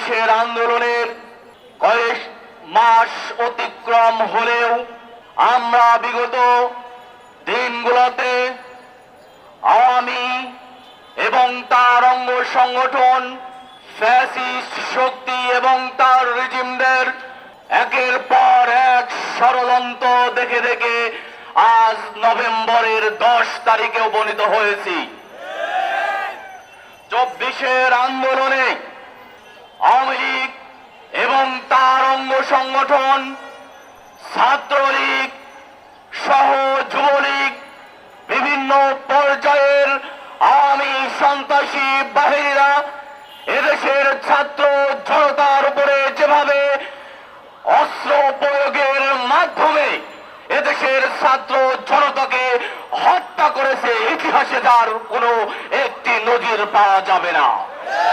চব্বিশের আন্দোলনের কয়েক মাস অতিক্রম হলেও আমরা বিগত দিনগুলোতে আওয়ামী এবং তার অঙ্গ সংগঠন ফ্যাসিস্ট শক্তি এবং তার রেজিমদের একের পর এক ষড়যন্ত্র দেখে দেখে আজ নভেম্বরের 10 তারিখে উপনীত হয়েছি। 24-এর আন্দোলনে আওয়ামী লীগ এবং তার অঙ্গ সংগঠন ছাত্রলীগ সহ যুবলীগ বিভিন্ন পর্যায়ের আওয়ামী সন্ত্রাসী বাহিনীরা এদেশের ছাত্র জনতার উপরে যেভাবে অস্ত্র প্রয়োগের মাধ্যমে এদেশের ছাত্র জনতাকে হত্যা করেছে, ইতিহাসে তার কোনো একটি নজির পাওয়া যাবে না।